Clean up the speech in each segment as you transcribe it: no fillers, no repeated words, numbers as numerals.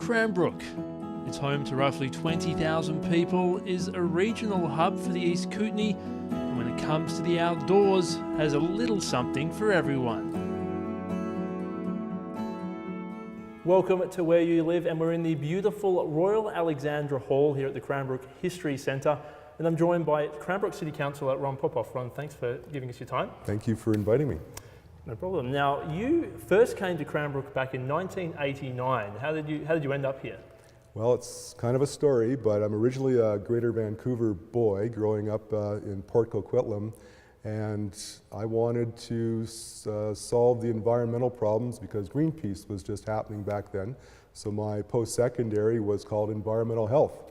Cranbrook. It's home to roughly 20,000 people, is a regional hub for the East Kootenay, and when it comes to the outdoors, has a little something for everyone. Welcome to Where You Live, and we're in the beautiful Royal Alexandra Hall here at the Cranbrook History Centre, and I'm joined by Cranbrook City Councillor Ron Popoff. Ron, thanks for giving us your time. Thank you for inviting me. No problem. Now, you first came to Cranbrook back in 1989. How did you end up here? Well, it's kind of a story, but I'm originally a Greater Vancouver boy growing up in Port Coquitlam, and I wanted to solve the environmental problems because Greenpeace was just happening back then. So my post-secondary was called environmental health.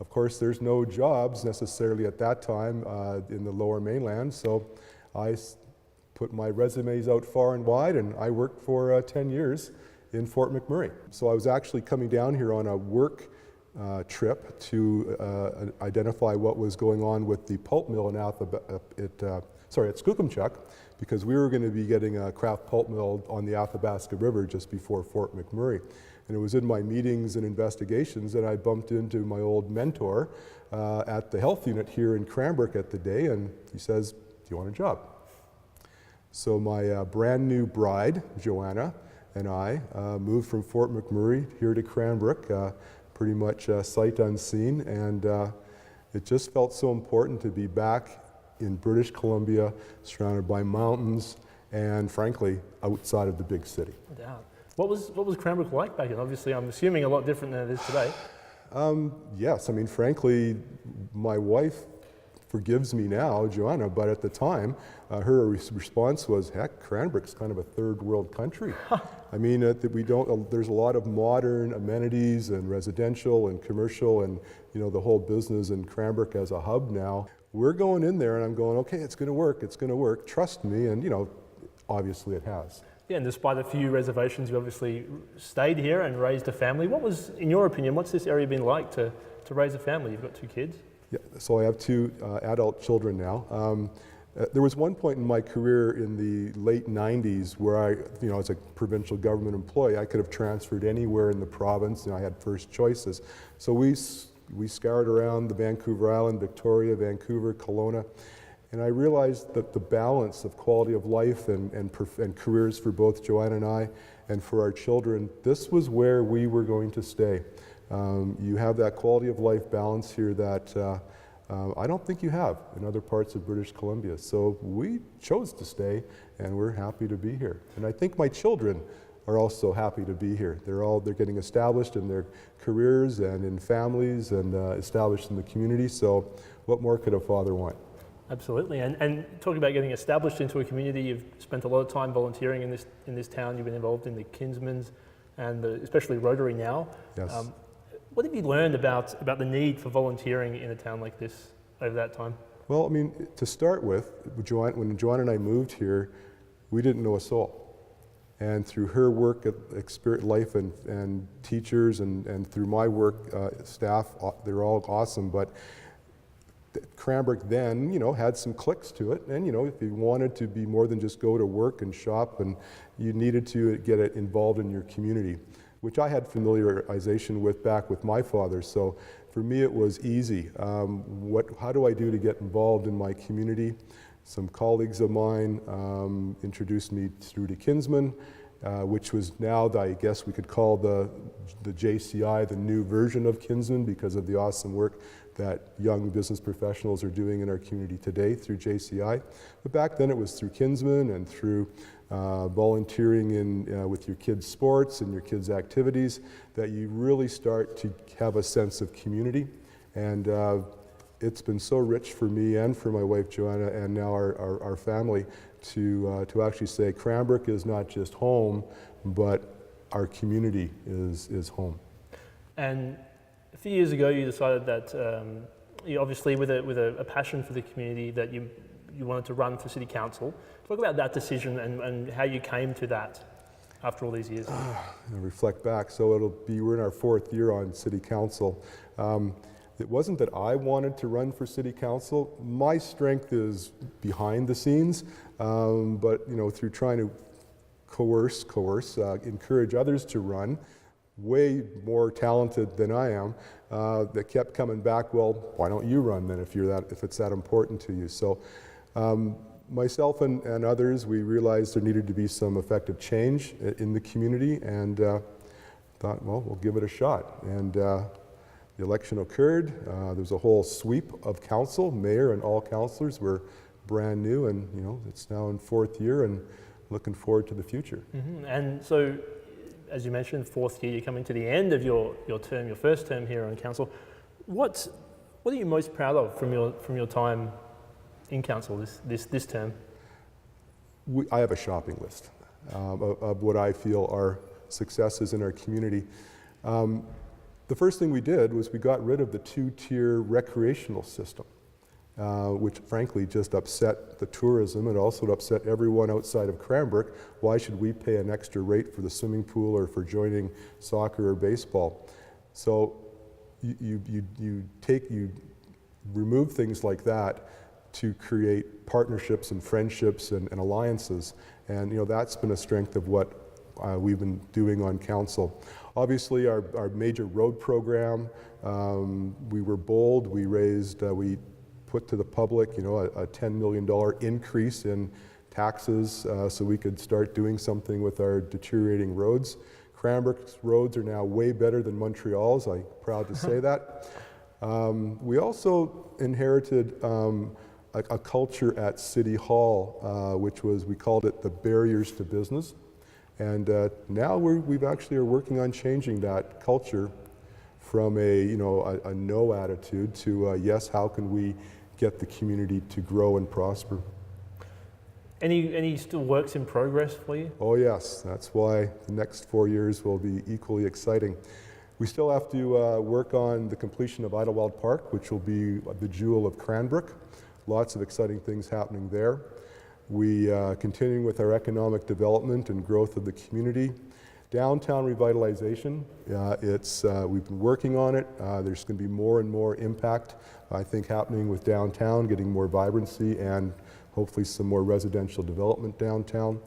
Of course, there's no jobs necessarily at that time in the Lower Mainland, so I put my resumes out far and wide, and I worked for 10 years in Fort McMurray. So I was actually coming down here on a work trip to identify what was going on with the pulp mill in at Skookumchuck, because we were going to be getting a craft pulp mill on the Athabasca River just before Fort McMurray. And it was in my meetings and investigations that I bumped into my old mentor at the health unit here in Cranbrook at the day, and he says, "Do you want a job?" So my brand new bride, Joanna, and I moved from Fort McMurray here to Cranbrook, pretty much sight unseen, and it just felt so important to be back in British Columbia, surrounded by mountains, and frankly, outside of the big city. No doubt. What was Cranbrook like back then? Obviously, I'm assuming a lot different than it is today. Yes, I mean, frankly, my wife forgives me now, Joanna, but at the time, her response was, "Heck, Cranbrook's kind of a third world country." I mean, there's a lot of modern amenities and residential and commercial and, the whole business in Cranbrook as a hub now. We're going in there and I'm going, okay, it's going to work, trust me, and, obviously it has. Yeah, and despite a few reservations, you obviously stayed here and raised a family. What was, in your opinion, what's this area been like to raise a family? You've got two kids. Yeah, so I have two adult children now. There was one point in my career in the late 90s where I, as a provincial government employee, I could have transferred anywhere in the province, I had first choices. So we scoured around the Vancouver Island, Victoria, Vancouver, Kelowna, and I realized that the balance of quality of life and careers for both Joanna and I and for our children, this was where we were going to stay. You have that quality of life balance here that I don't think you have in other parts of British Columbia. So we chose to stay, and we're happy to be here. And I think my children are also happy to be here. They're getting established in their careers and in families and established in the community. So what more could a father want? Absolutely, and talking about getting established into a community, you've spent a lot of time volunteering in this town. You've been involved in the Kinsmen's and especially Rotary now. Yes. What have you learned about the need for volunteering in a town like this over that time? Well, I mean, to start with, when Joanna and I moved here, we didn't know a soul. And through her work at Experience Life and teachers and through my work, staff, they're all awesome, but Cranbrook then, had some clicks to it. And, if you wanted to be more than just go to work and shop, and you needed to get it involved in your community, which I had familiarization with back with my father. So for me, it was easy. How do I do to get involved in my community? Some colleagues of mine introduced me through to Kinsmen, which was now, I guess we could call the JCI, the new version of Kinsmen, because of the awesome work that young business professionals are doing in our community today through JCI. But back then it was through Kinsmen and through volunteering with your kids' sports and your kids' activities that you really start to have a sense of community. And it's been so rich for me and for my wife Joanna and now our family to actually say Cranbrook is not just home, but our community is home. And a few years ago, you decided that, you obviously with a passion for the community, that you wanted to run for City Council. Talk about that decision and how you came to that after all these years. I reflect back, so we're in our 4th year on City Council. It wasn't that I wanted to run for City Council. My strength is behind the scenes, but through trying to coerce, encourage others to run, way more talented than I am, that kept coming back, well, why don't you run then if it's that important to you? So myself and others, we realized there needed to be some effective change in the community, and thought, well, we'll give it a shot. And the election occurred. There was a whole sweep of council. Mayor and all councillors were brand new, and it's now in 4th year and looking forward to the future. Mm-hmm. And so, as you mentioned, 4th year, you're coming to the end of your term, your first term here on council. What are you most proud of from your time in council this term? I have a shopping list of what I feel are successes in our community. The first thing we did was we got rid of the 2-tier recreational system, which frankly just upset the tourism. It also upset everyone outside of Cranbrook. Why should we pay an extra rate for the swimming pool or for joining soccer or baseball? So you remove things like that to create partnerships and friendships and alliances, and that's been a strength of what we've been doing on council. Obviously, our major road program, we were bold. We put to the public, a $10 million increase in taxes so we could start doing something with our deteriorating roads. Cranbrook's roads are now way better than Montreal's. I'm proud to say that. We also inherited a culture at City Hall, which we called it the barriers to business. And now we've actually are working on changing that culture from a no attitude to a yes, how can we get the community to grow and prosper. Any still works in progress for you? Oh yes, that's why the next 4 years will be equally exciting. We still have to work on the completion of Idlewild Park, which will be the jewel of Cranbrook. Lots of exciting things happening there. We continuing with our economic development and growth of the community. Downtown revitalization, we've been working on it. There's going to be more and more impact, I think, happening with downtown, getting more vibrancy and hopefully some more residential development downtown.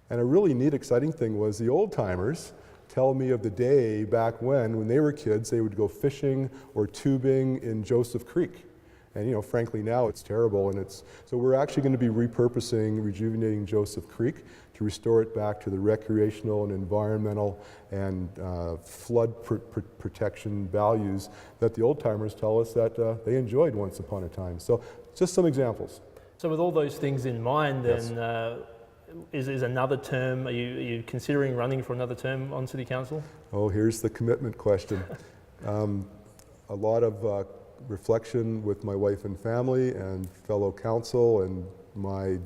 And a really neat, exciting thing was the old timers tell me of the day back when they were kids, they would go fishing or tubing in Joseph Creek. And frankly now it's terrible, and so we're actually going to be repurposing, rejuvenating Joseph Creek to restore it back to the recreational and environmental and flood protection values that the old timers tell us that they enjoyed once upon a time. So just some examples. So with all those things in mind, then Yes. is another term, are you considering running for another term on City Council? Oh, here's the commitment question. A lot of reflection with my wife and family and fellow council and my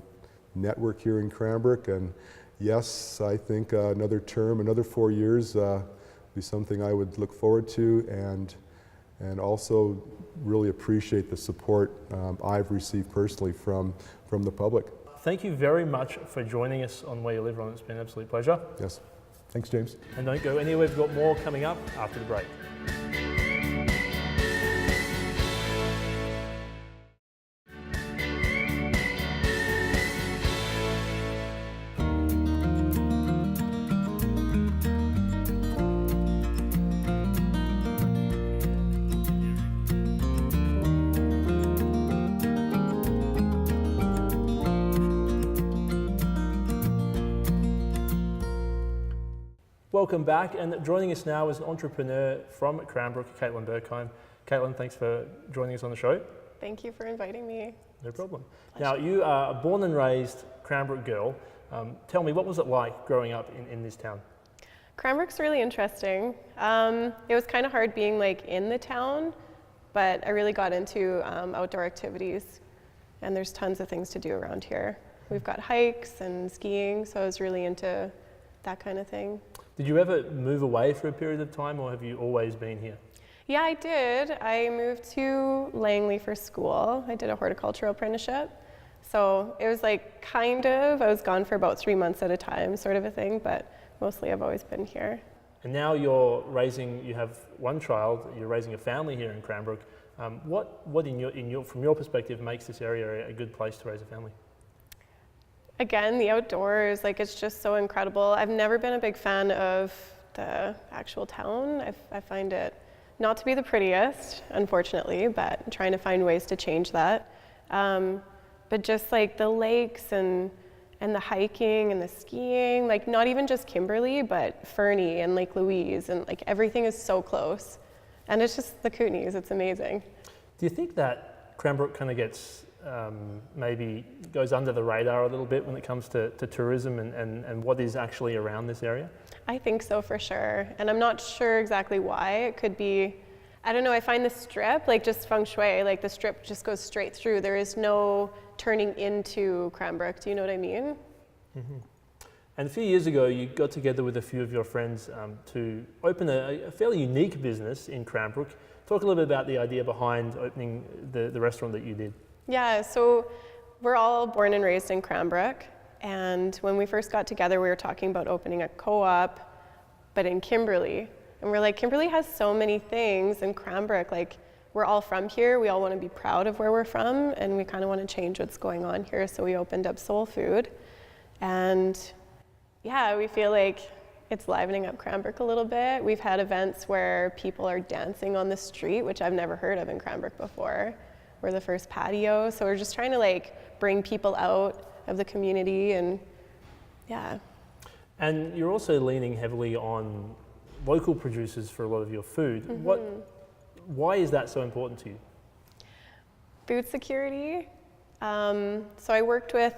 network here in Cranbrook, and yes, I think another term, another 4 years be something I would look forward to, and also really appreciate the support I've received personally from the public. Thank you very much for joining us on Where You Live, Ron. It's been an absolute pleasure. Yes, thanks, James. And don't go anywhere, we've got more coming up after the break. Welcome back, and joining us now is an entrepreneur from Cranbrook, Caitlin Berkheim. Caitlin, thanks for joining us on the show. Thank you for inviting me. No problem. Now, you are a born and raised Cranbrook girl. Tell me, what was it like growing up in this town? Cranbrook's really interesting. It was kind of hard being in the town, but I really got into outdoor activities, and there's tons of things to do around here. We've got hikes and skiing, so I was really into that kind of thing. Did you ever move away for a period of time, or have you always been here? Yeah, I did. I moved to Langley for school. I did a horticultural apprenticeship. So it was I was gone for about 3 months at a time, sort of a thing, but mostly I've always been here. And now you have one child, you're raising a family here in Cranbrook. What from your perspective makes this area a good place to raise a family? Again, the outdoors, it's just so incredible. I've never been a big fan of the actual town. I find it not to be the prettiest, unfortunately, but I'm trying to find ways to change that. But just like the lakes and the hiking and the skiing, like not even just Kimberley, but Fernie and Lake Louise, and like everything is so close. And it's just the Kootenays, it's amazing. Do you think that Cranbrook kind of gets, maybe goes under the radar a little bit when it comes to tourism and what is actually around this area? I think so for sure. And I'm not sure exactly why. It could be, I don't know, I find the strip, like just feng shui, like the strip just goes straight through. There is no turning into Cranbrook. Do you know what I mean? Mm-hmm. And a few years ago, you got together with a few of your friends to open a fairly unique business in Cranbrook. Talk a little bit about the idea behind opening the restaurant that you did. Yeah, so we're all born and raised in Cranbrook. And when we first got together, we were talking about opening a co-op, but in Kimberley. And we're like, Kimberley has so many things, and Cranbrook, like, we're all from here. We all want to be proud of where we're from, and we kind of want to change what's going on here. So we opened up Soul Food. And yeah, we feel like it's livening up Cranbrook a little bit. We've had events where people are dancing on the street, which I've never heard of in Cranbrook before. We're the first patio. So we're just trying to like bring people out of the community, and yeah. And you're also leaning heavily on local producers for a lot of your food. Mm-hmm. Why is that so important to you? Food security. So I worked with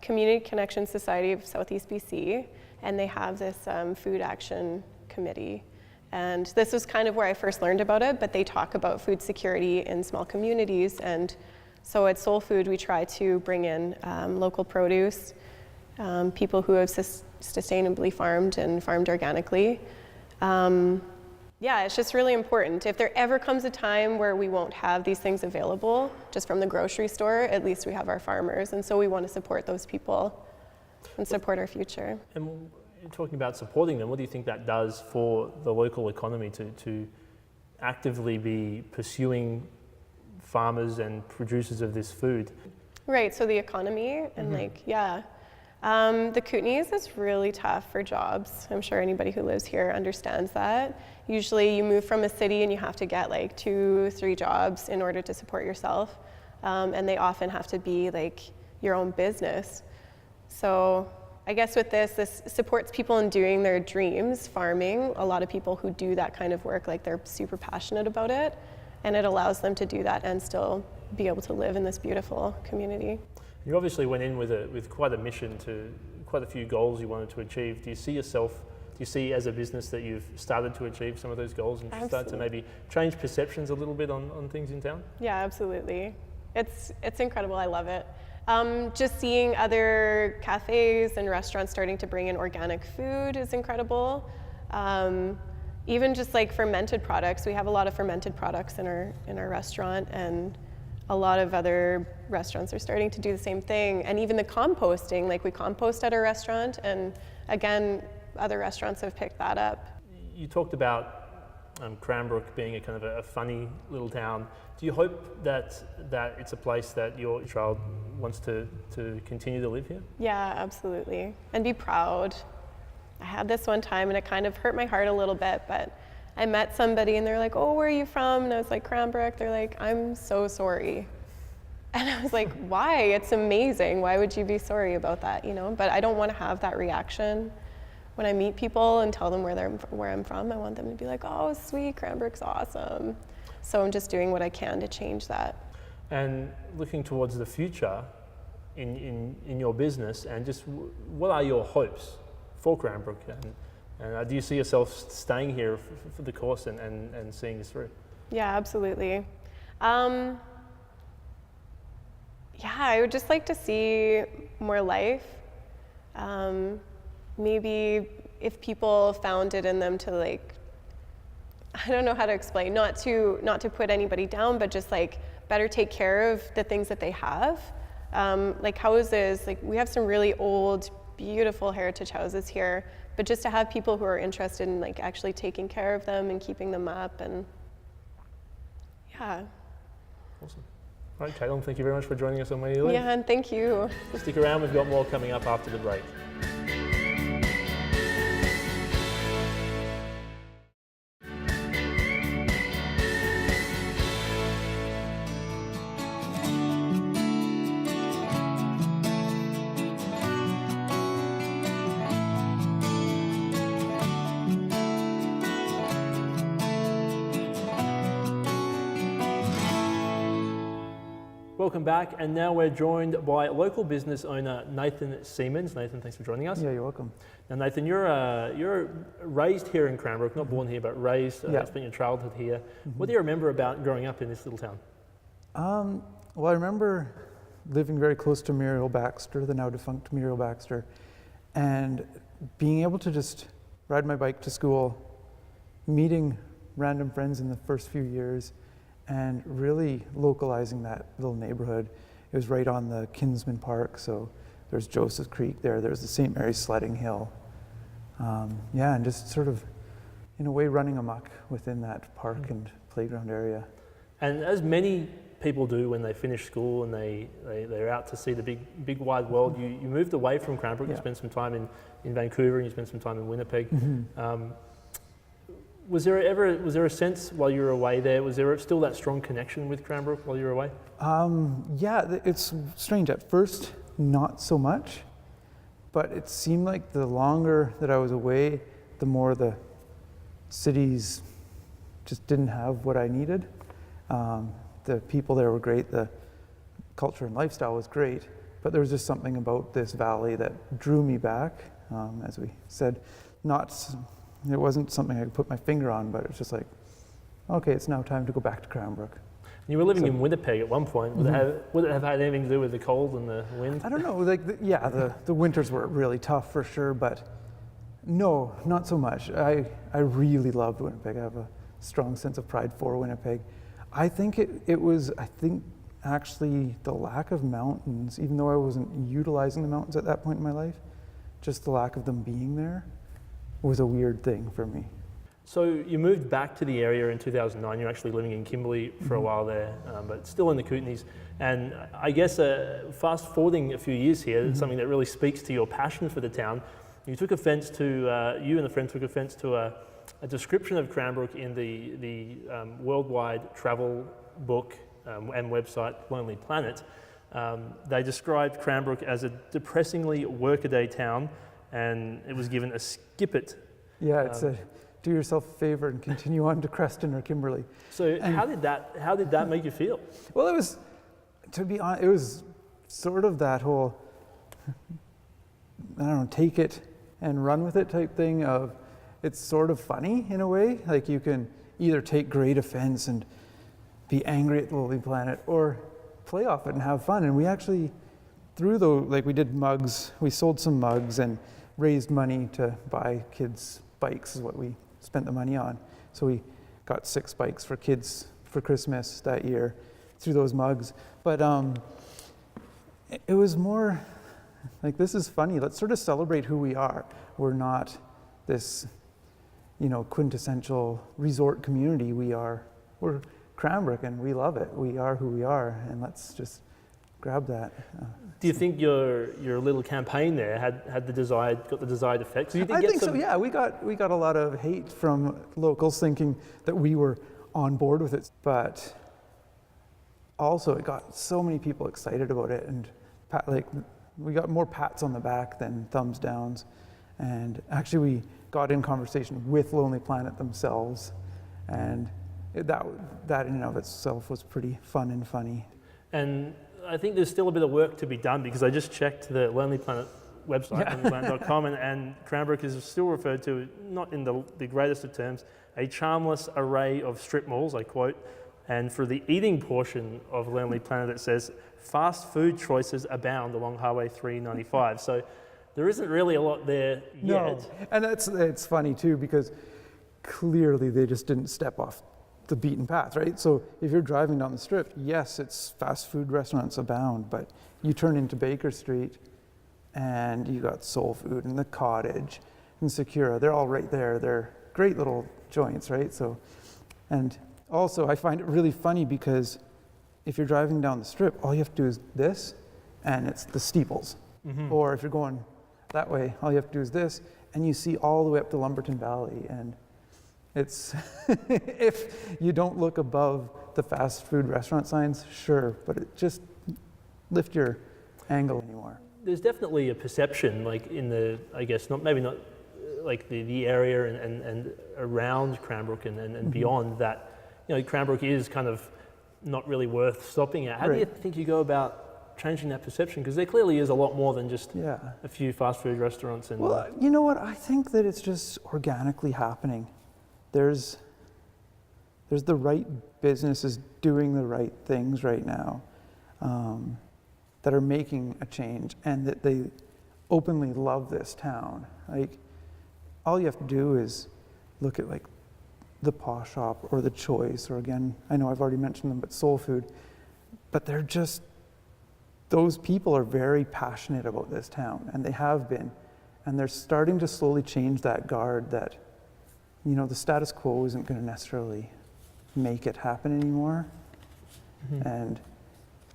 Community Connection Society of Southeast BC, and they have this food action committee. And this was kind of where I first learned about it, but they talk about food security in small communities. And so at Soul Food, we try to bring in local produce, people who have sustainably farmed and farmed organically. Yeah, it's just really important. If there ever comes a time where we won't have these things available just from the grocery store, at least we have our farmers. And so we want to support those people and support our future. And talking about supporting them, what do you think that does for the local economy to actively be pursuing farmers and producers of this food? Right, so the economy and the Kootenays is really tough for jobs. I'm sure anybody who lives here understands that. Usually you move from a city and you have to get like 2-3 jobs in order to support yourself. And they often have to be like your own business. So I guess with this supports people in doing their dreams, farming. A lot of people who do that kind of work, like they're super passionate about it, and it allows them to do that and still be able to live in this beautiful community. You obviously went in with quite a mission, to quite a few goals you wanted to achieve. Do you see as a business that you've started to achieve some of those goals and start to maybe change perceptions a little bit on things in town? Yeah, absolutely. It's incredible, I love it. Just seeing other cafes and restaurants starting to bring in organic food is incredible. Even just like fermented products, we have a lot of fermented products in our restaurant, and a lot of other restaurants are starting to do the same thing. And even the composting, like we compost at our restaurant, and again, other restaurants have picked that up. You talked about Cranbrook being a kind of a funny little town. Do you hope that it's a place that your child wants to continue to live here? Yeah, absolutely. And be proud. I had this one time and it kind of hurt my heart a little bit, but I met somebody and they're like, oh, where are you from? And I was like, Cranbrook. They're like, I'm so sorry. And I was like, why? It's amazing. Why would you be sorry about that? You know, but I don't want to have that reaction. When I meet people and tell them where I'm from, I want them to be like, oh, sweet, Cranbrook's awesome. So I'm just doing what I can to change that. And looking towards the future in your business, and just what are your hopes for Cranbrook? And do you see yourself staying here for the course and seeing this through? Yeah, absolutely. Yeah, I would just like to see more life. Maybe if people found it in them to like, I don't know how to explain, not to put anybody down, but just like better take care of the things that they have. Like houses, like we have some really old, beautiful heritage houses here, but just to have people who are interested in like actually taking care of them and keeping them up, and yeah. Awesome. All right, Caitlin, thank you very much for joining us on My Yearly. Yeah, and thank you. Stick around, we've got more coming up after the break. welcome back. And now we're joined by local business owner Nathan Siemens. Nathan, thanks for joining us. Yeah, you're welcome. Now, Nathan, you're raised here in Cranbrook, not born here, but raised, spent your childhood here. What do you remember about growing up in this little town? Well, I remember living very close to Muriel Baxter, the now defunct Muriel Baxter, and being able to just ride my bike to school, meeting random friends in the first few years, and really localizing that little neighborhood. It was right on the Kinsman Park, so there's Joseph Creek there, there's the St. Mary's Sledding Hill. And just sort of, in a way, running amok within that park and playground area. And as many people do when they finish school and they're out to see the big wide world, you moved away from Cranbrook, you spent some time in Vancouver and you spent some time in Winnipeg. Was there a sense while you were away there, was there still that strong connection with Cranbrook while you were away? It's strange. At first, not so much, but it seemed like the longer that I was away, the more the cities just didn't have what I needed. The people there were great, the culture and lifestyle was great, but there was just something about this valley that drew me back. As we said, it wasn't something I could put my finger on, but it was just like, okay, it's now time to go back to Cranbrook. You were living in Winnipeg at one point. Would it have had anything to do with the cold and the wind? I don't know. The winters were really tough for sure, but no, not so much. I really loved Winnipeg. I have a strong sense of pride for Winnipeg. I think it was actually the lack of mountains, even though I wasn't utilizing the mountains at that point in my life, just the lack of them being there was a weird thing for me. So you moved back to the area in 2009. You're actually living in Kimberley for a while there, but still in the Kootenays. And I guess fast forwarding a few years here, something that really speaks to your passion for the town. You took offence to, you and a friend took offence to a description of Cranbrook in the worldwide travel book and website Lonely Planet. They described Cranbrook as a depressingly workaday town, and it was given a skip it. Yeah, it's a do yourself a favor and continue on to Creston or Kimberley. So how did that make you feel? Well, it was, to be honest, it was sort of that whole, I don't know, take it and run with it type thing of, it's sort of funny in a way. Like you can either take great offense and be angry at the Lonely Planet or play off it and have fun. And we actually, we did mugs, we sold some mugs and raised money to buy kids' bikes is what we spent the money on. So we got 6 bikes for kids for Christmas that year through those mugs. But it was more like, this is funny. Let's sort of celebrate who we are. We're not this, quintessential resort community. we're Cranbrook and we love it. We are who we are, and let's just grab that. Do you think your little campaign there got the desired effect? So I think so. Yeah, we got a lot of hate from locals thinking that we were on board with it, but also it got so many people excited about it, and we got more pats on the back than thumbs downs. And actually, we got in conversation with Lonely Planet themselves, and that in and of itself was pretty fun and funny. And I think there's still a bit of work to be done, because I just checked the Lonely Planet website, lonelyplanet.com, and Cranbrook is still referred to, not in the greatest of terms, a charmless array of strip malls, I quote. And for the eating portion of Lonely Planet, it says, fast food choices abound along Highway 395. So there isn't really a lot there yet. No, and it's funny too, because clearly they just didn't step off the beaten path, right? So if you're driving down the strip, yes, it's fast food restaurants abound, but you turn into Baker Street and you got Soul Food and The Cottage and Secura. They're all right there. They're great little joints, right? So, and also I find it really funny because if you're driving down the strip, all you have to do is this, and it's the steeples. Or if you're going that way, all you have to do is this, and you see all the way up to Lumberton Valley. And it's, if you don't look above the fast food restaurant signs, sure, but it just lift your angle anymore. There's definitely a perception, like in the, I guess, maybe not like the area and around Cranbrook and beyond, that Cranbrook is kind of not really worth stopping at. How do you Right. think you go about changing that perception? Because there clearly is a lot more than just Yeah. a few fast food restaurants. And Well, you know what? I think that it's just organically happening. There's the right businesses doing the right things right now that are making a change, and that they openly love this town. Like, all you have to do is look at like the Paw Shop or the Choice, or again, I know I've already mentioned them, but Soul Food. But they're just, those people are very passionate about this town, and they have been. And they're starting to slowly change that guard that, you know, the status quo isn't going to necessarily make it happen anymore. And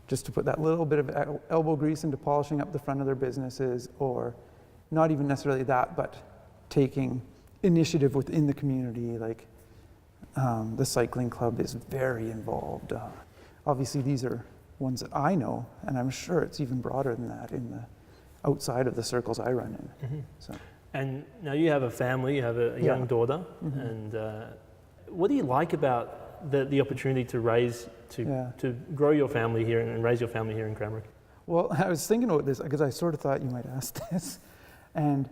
just to put that little bit of elbow grease into polishing up the front of their businesses, or not even necessarily that, but taking initiative within the community. Like the cycling club is very involved. Obviously, these are ones that I know, and I'm sure it's even broader than that in the outside of the circles I run in. So. And now you have a family, you have a young daughter, and what do you like about the opportunity to grow your family here and raise your family here in Cranbrook? Well, I was thinking about this because I sort of thought you might ask this. And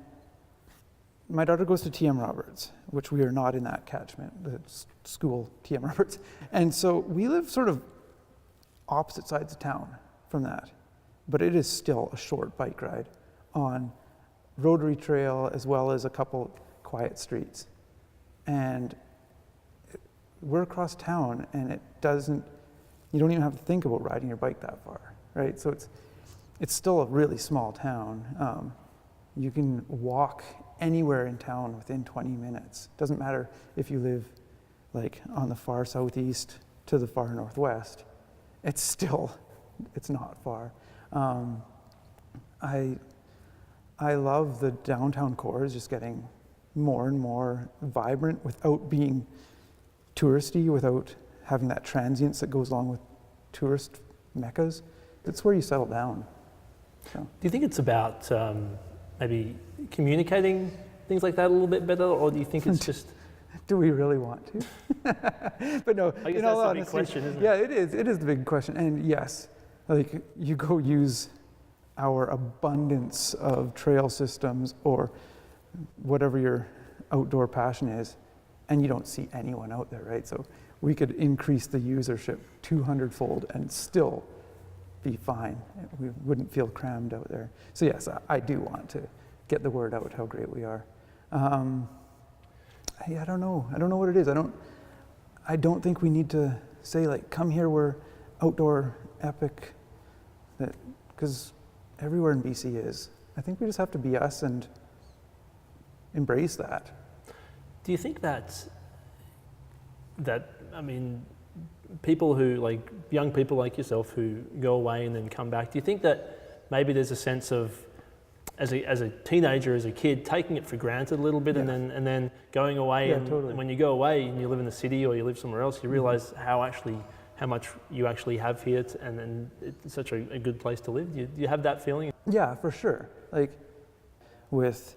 my daughter goes to TM Roberts, which we are not in that catchment, the school TM Roberts. And so we live sort of opposite sides of town from that. But it is still a short bike ride on Rotary Trail as well as a couple quiet streets. And we're across town, and you don't even have to think about riding your bike that far, right? So it's still a really small town. You can walk anywhere in town within 20 minutes. Doesn't matter if you live like on the far southeast to the far northwest. It's not far. I love the downtown core is just getting more and more vibrant without being touristy, without having that transience that goes along with tourist meccas. It's where you settle down. So. Do you think it's about maybe communicating things like that a little bit better, or do you think it's just... Do we really want to? But no, I guess that's the big question, isn't it? Yeah, it is. It is the big question. And yes, like you go use our abundance of trail systems or whatever your outdoor passion is, and you don't see anyone out there, right? So we could increase the usership 200-fold and still be fine. We wouldn't feel crammed out there. So yes, I do want to get the word out how great we are. I don't know. I don't know what it is. I don't think we need to say like, come here, we're outdoor epic, because everywhere in BC is. I think we just have to be us and embrace that. Do you think that I mean, people who, like young people like yourself who go away and then come back, do you think that maybe there's a sense of, as a teenager, as a kid, taking it for granted a little bit, and then going away, and when you go away and you live in the city or you live somewhere else, you realise how much you actually have here, and then it's such a good place to live. Do you have that feeling? Yeah, for sure. Like with,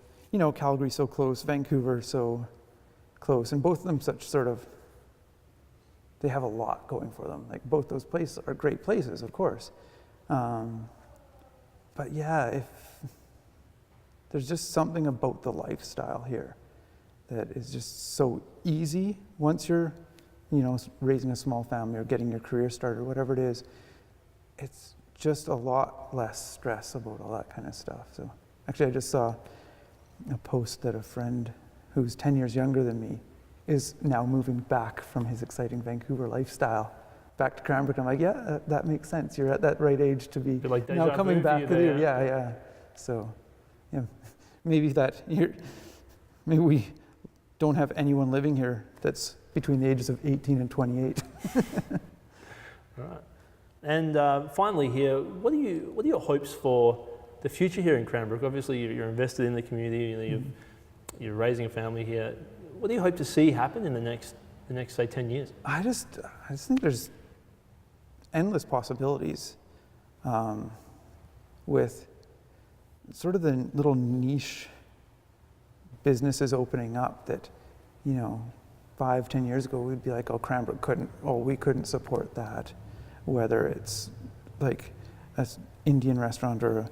Calgary so close, Vancouver so close, and both of them such sort of, they have a lot going for them. Like both those places are great places, of course. But yeah, there's just something about the lifestyle here that is just so easy once you're, raising a small family or getting your career started or whatever it is. It's just a lot less stress about all that kind of stuff. So actually I just saw a post that a friend who's 10 years younger than me is now moving back from his exciting Vancouver lifestyle back to Cranbrook. I'm like, yeah, that makes sense. You're at that right age to be like now coming back with you. Yeah. So, yeah, maybe we don't have anyone living here that's between the ages of 18 and 28. Right. And finally here, what are your hopes for the future here in Cranbrook? Obviously, you're invested in the community. You're raising a family here. What do you hope to see happen in the next say 10 years? I just think there's endless possibilities with sort of the little niche businesses opening up that, 5-10 years ago we'd be like, oh, Cranbrook we couldn't support that. whether it's like an Indian restaurant or a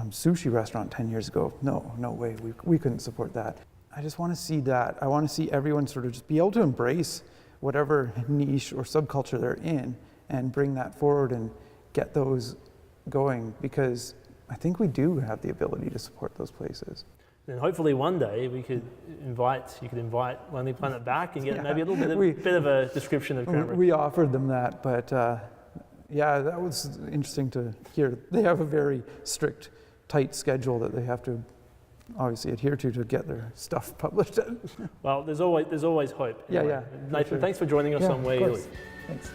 sushi restaurant 10 years ago. No way, we couldn't support that. I just want to see that. I want to see everyone sort of just be able to embrace whatever niche or subculture they're in and bring that forward and get those going, because I think we do have the ability to support those places. And hopefully one day you could invite Lonely Planet back and get maybe a little bit of a description of Cranbrook. We offered them that, but yeah, that was interesting to hear. They have a very strict, tight schedule that they have to obviously adhere to get their stuff published. Well, there's always hope. Anyway. Yeah. Nathan, sure. thanks for joining us on Where You Live. Thanks.